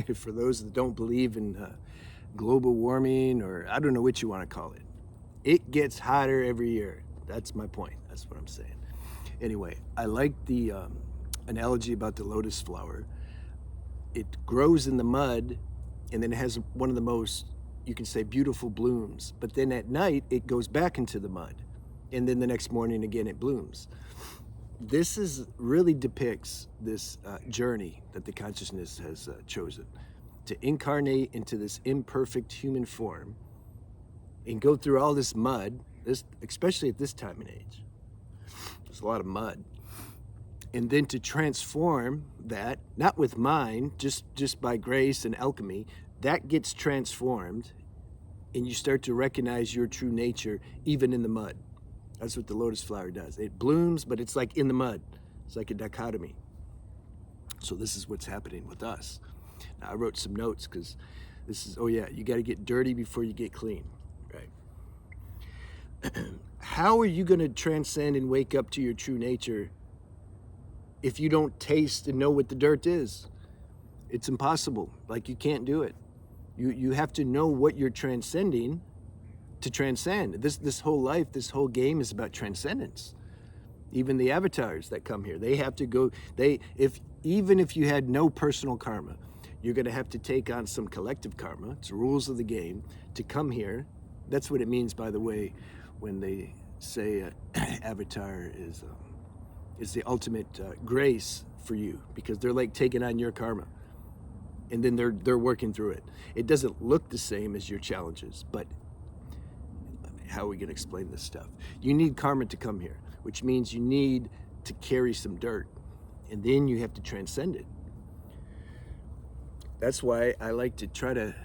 for those that don't believe in global warming, or I don't know what you want to call it. It gets hotter every year. That's my point. That's what I'm saying. Anyway, I like the analogy about the lotus flower. It grows in the mud, and then it has one of the most, you can say, beautiful blooms. But then at night, it goes back into the mud. And then the next morning, again, it blooms. This really depicts this journey that the consciousness has chosen to incarnate into this imperfect human form and go through all this mud, especially at this time and age. There's a lot of mud. And then to transform that, not with mind, just by grace and alchemy, that gets transformed, and you start to recognize your true nature even in the mud. That's what the lotus flower does. It blooms, but it's like in the mud. It's like a dichotomy. So this is what's happening with us. Now, I wrote some notes because this is, oh yeah, you got to get dirty before you get clean, right? How are you going to transcend and wake up to your true nature if you don't taste and know what the dirt is? It's impossible. Like, you can't do it. You have to know what you're transcending to transcend. This whole life, this whole game is about transcendence. Even the avatars that come here, they have to go, even if you had no personal karma, you're going to have to take on some collective karma. It's the rules of the game to come here. That's what it means, by the way, when they say avatar is the ultimate grace for you, because they're like taking on your karma, and then they're working through it. It doesn't look the same as your challenges, but how are we going to explain this stuff? You need karma to come here, which means you need to carry some dirt, and then you have to transcend it. That's why I like to try to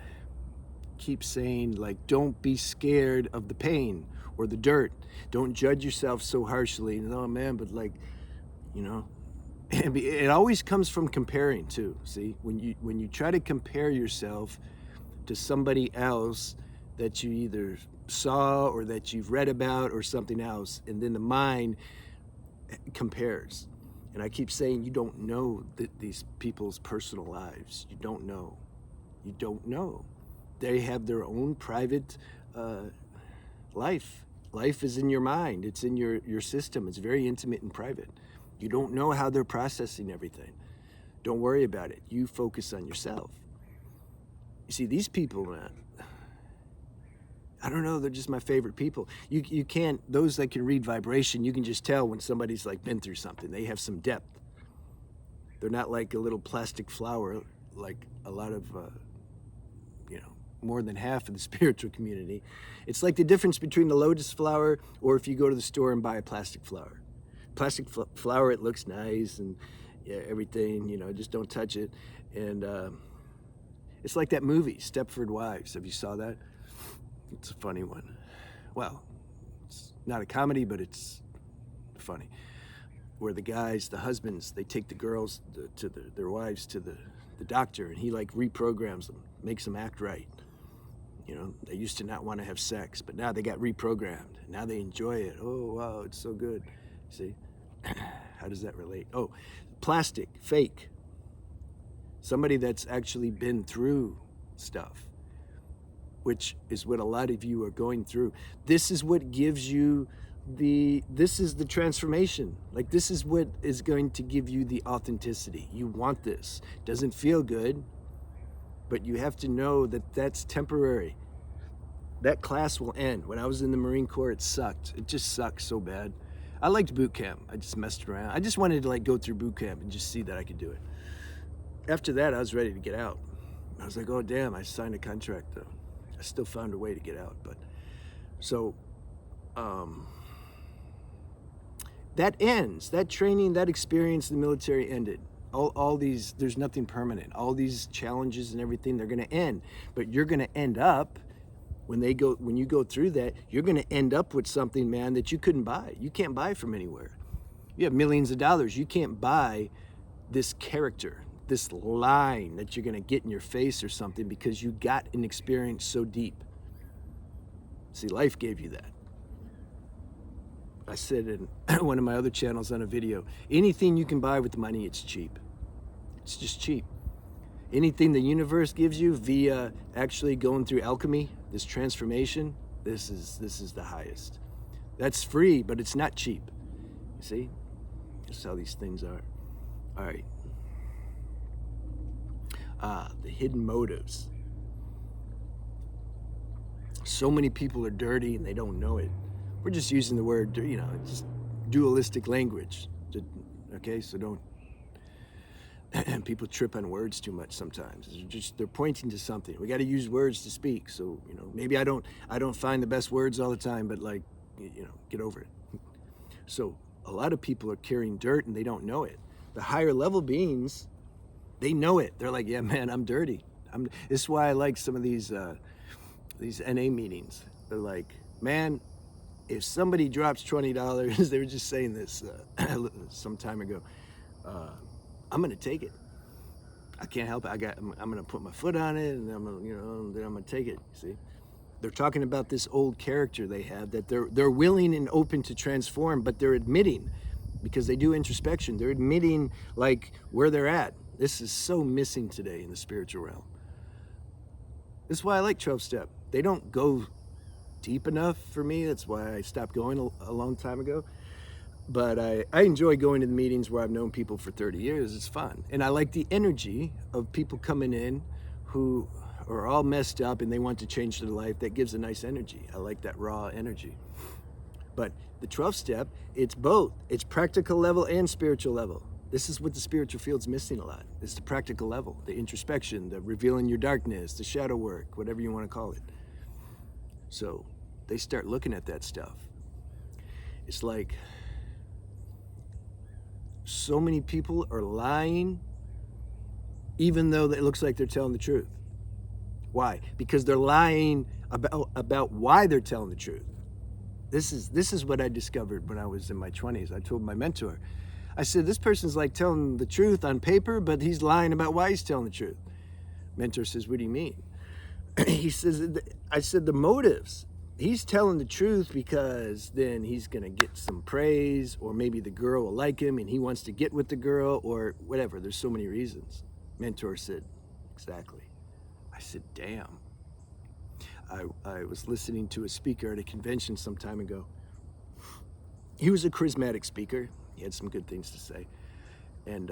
keep saying, like, don't be scared of the pain or the dirt. Don't judge yourself so harshly. Oh man, but like, you know, it always comes from comparing too. See, when you try to compare yourself to somebody else that you either saw or that you've read about or something else, and then the mind compares. And I keep saying, you don't know these people's personal lives. You don't know. You don't know. They have their own private life. Life is in your mind. It's in your system. It's very intimate and private. You don't know how they're processing everything. Don't worry about it. You focus on yourself. You see, these people, man, I don't know, they're just my favorite people. You can't, those that can read vibration, you can just tell when somebody's like been through something. They have some depth. They're not like a little plastic flower, like a lot of, more than half of the spiritual community. It's like the difference between the lotus flower or if you go to the store and buy a plastic flower. Plastic flower, it looks nice and everything, just don't touch it. And it's like that movie, Stepford Wives. Have you saw that? It's a funny one. Well, it's not a comedy, but it's funny. Where the guys, the husbands, they take the girls their wives to the doctor, and he like reprograms them, makes them act right. They used to not want to have sex, but now they got reprogrammed. Now they enjoy it. Oh, wow, it's so good. See? How does that relate? Oh, plastic, fake. Somebody that's actually been through stuff, which is what a lot of you are going through. This is what gives you this is the transformation. Like, this is what is going to give you the authenticity. You want this. Doesn't feel good, but you have to know that that's temporary. That class will end. When I was in the Marine Corps, it sucked. It just sucked so bad. I liked boot camp. I just messed around. I just wanted to like go through boot camp and just see that I could do it. After that, I was ready to get out. I was like, oh damn, I signed a contract though. I still found a way to get out, but so that ends. That training, that experience in the military ended. All these, there's nothing permanent. All these challenges and everything, they're going to end. But you're going to end up, when you go through that, you're going to end up with something, man, that you couldn't buy. You can't buy from anywhere. You have millions of dollars. You can't buy this character, this line that you're going to get in your face or something, because you got an experience so deep. See, life gave you that. I said in one of my other channels on a video, anything you can buy with money, it's cheap. It's just cheap. Anything the universe gives you via actually going through alchemy, this transformation, this is the highest. That's free, but it's not cheap. You see? That's how these things are. All right. The hidden motives. So many people are dirty and they don't know it. We're just using the word, just dualistic language. Okay, so don't. And people trip on words too much sometimes. They're pointing to something. We got to use words to speak. So maybe I don't find the best words all the time, but get over it. So a lot of people are carrying dirt and they don't know it. The higher level beings, they know it. They're like, yeah, man, I'm dirty. This is why I like some of these NA meetings. They're like, man, if somebody drops $20, they were just saying this some time ago. I'm gonna take it. I can't help it. I'm gonna put my foot on it, and then I'm gonna take it. See, they're talking about this old character they have that they're willing and open to transform, but they're admitting, because they do introspection, they're admitting like where they're at. This is so missing today in the spiritual realm. This is why I like 12-step. They don't go deep enough for me. That's why I stopped going a long time ago. But I enjoy going to the meetings where I've known people for 30 years. It's fun. And I like the energy of people coming in who are all messed up and they want to change their life. That gives a nice energy. I like that raw energy. But the 12-step, it's both. It's practical level and spiritual level. This is what the spiritual field's missing a lot. It's the practical level, the introspection, the revealing your darkness, the shadow work, whatever you want to call it. So they start looking at that stuff. It's like so many people are lying, even though it looks like they're telling the truth. Why? Because they're lying about why they're telling the truth. This is what I discovered when I was in my 20s. I told my mentor, I said, this person's like telling the truth on paper, but he's lying about why he's telling the truth. Mentor says, what do you mean? He says, I said, the motives. He's telling the truth because then he's going to get some praise, or maybe the girl will like him and he wants to get with the girl, or whatever. There's so many reasons. Mentor said, exactly. I said, damn. I was listening to a speaker at a convention some time ago. He was a charismatic speaker. He had some good things to say. And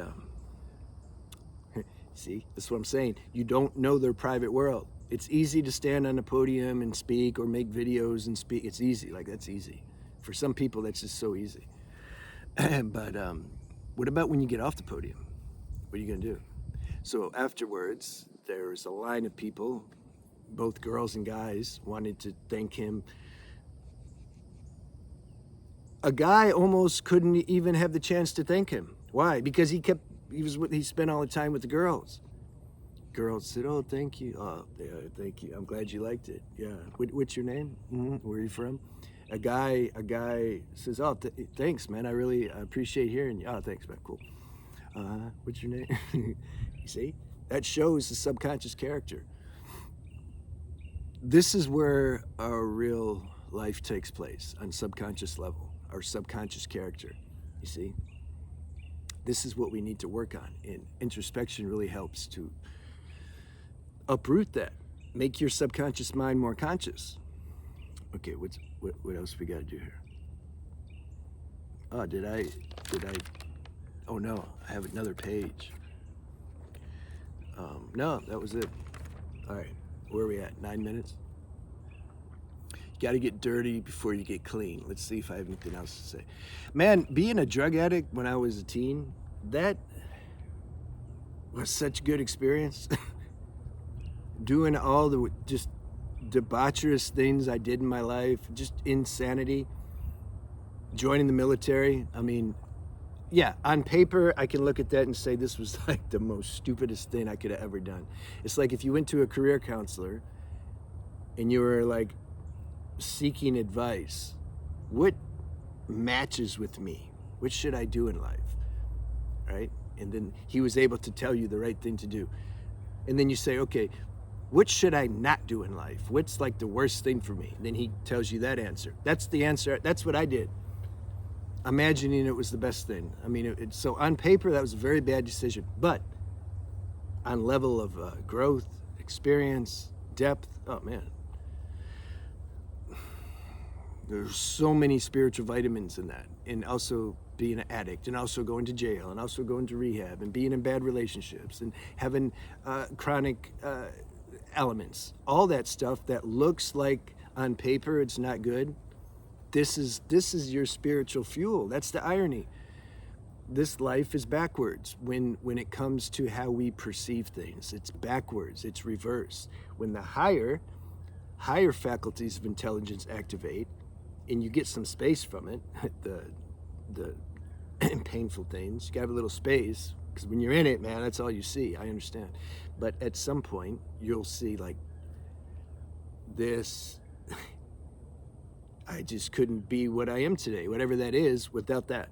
see, that's what I'm saying. You don't know their private world. It's easy to stand on a podium and speak or make videos and speak. It's easy, that's easy. For some people, that's just so easy. But what about when you get off the podium? What are you gonna do? So afterwards, there's a line of people, both girls and guys, wanted to thank him. A guy almost couldn't even have the chance to thank him. Why? Because he spent all the time with the girls. Girls said, oh, thank you. Oh, yeah, thank you. I'm glad you liked it. Yeah. What's your name? Where are you from? A guy says, oh, thanks, man. I really appreciate hearing you. Oh, thanks, man. Cool. What's your name? You see? That shows the subconscious character. This is where our real life takes place, on subconscious level, our subconscious character. You see? This is what we need to work on. And introspection really helps to uproot that. Make your subconscious mind more conscious. Okay, what else we got to do here? Oh, did I? Oh no, I have another page. No, that was it. All right, where are we at? 9 minutes? You got to get dirty before you get clean. Let's see if I have anything else to say. Man, being a drug addict when I was a teen, that was such a good experience. Doing all the just debaucherous things I did in my life, just insanity. Joining the military. I mean, yeah, on paper, I can look at that and say this was like the most stupidest thing I could have ever done. It's like if you went to a career counselor and you were like seeking advice, what matches with me? What should I do in life? Right? And then he was able to tell you the right thing to do. And then you say, okay, what should I not do in life? What's like the worst thing for me? And then he tells you that answer. That's the answer. That's what I did. Imagining it was the best thing. I mean, so on paper, that was a very bad decision. But on level of growth, experience, depth. Oh man, there's so many spiritual vitamins in that. And also being an addict, and also going to jail, and also going to rehab, and being in bad relationships, and having chronic elements. All that stuff that looks like on paper it's not good. This is your spiritual fuel. That's the irony. This life is backwards when it comes to how we perceive things. It's backwards. It's reverse. When the higher faculties of intelligence activate, and you get some space from it, the painful things, you gotta have a little space, because when you're in it, man, that's all you see. I understand. But at some point, you'll see like this. I just couldn't be what I am today, whatever that is, without that.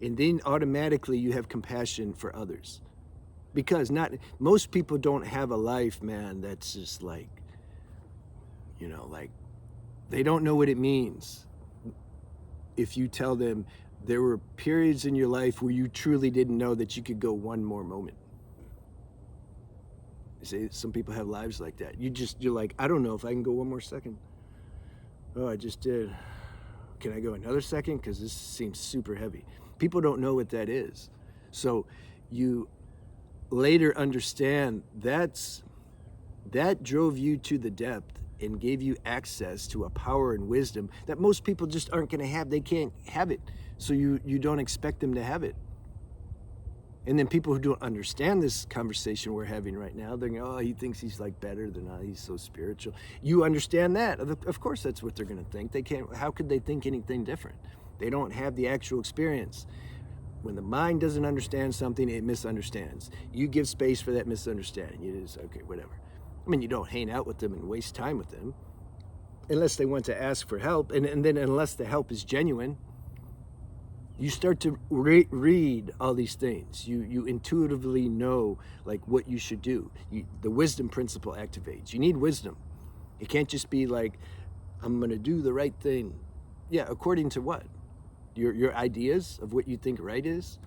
And then automatically you have compassion for others. Because most people don't have a life, man, that's just like, like they don't know what it means. If you tell them there were periods in your life where you truly didn't know that you could go one more moment. You see, some people have lives like that. You're like, I don't know if I can go one more second. Oh, I just did. Can I go another second? Because this seems super heavy. People don't know what that is. So you later understand that drove you to the depth and gave you access to a power and wisdom that most people just aren't going to have. They can't have it. So you don't expect them to have it. And then people who don't understand this conversation we're having right now, they're going, oh, he thinks he's like better than us. He's so spiritual. You understand that. Of course, that's what they're going to think. They can't. How could they think anything different? They don't have the actual experience. When the mind doesn't understand something, it misunderstands. You give space for that misunderstanding. You just, okay, whatever. I mean, you don't hang out with them and waste time with them unless they want to ask for help. And then unless the help is genuine, you start to read all these things. You intuitively know like what you should do. The wisdom principle activates. You need wisdom. It can't just be like, I'm going to do the right thing. Yeah, according to what? Your ideas of what you think right is?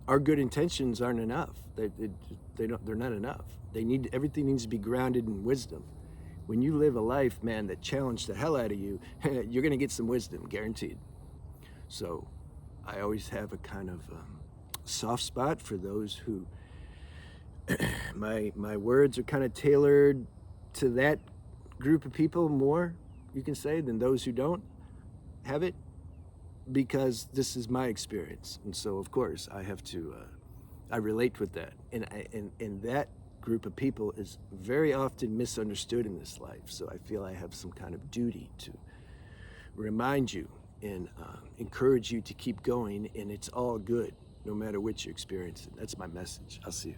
Our good intentions aren't enough. They're not enough. Everything needs to be grounded in wisdom. When you live a life, man, that challenged the hell out of you, you're going to get some wisdom, guaranteed. So I always have a kind of soft spot for those who my words are kind of tailored to that group of people more, you can say, than those who don't have it, because this is my experience. And so of course I have to I relate with that, and that group of people is very often misunderstood in this life. So I feel I have some kind of duty to remind you and encourage you to keep going, and it's all good no matter what you experience. That's my message. I'll see you.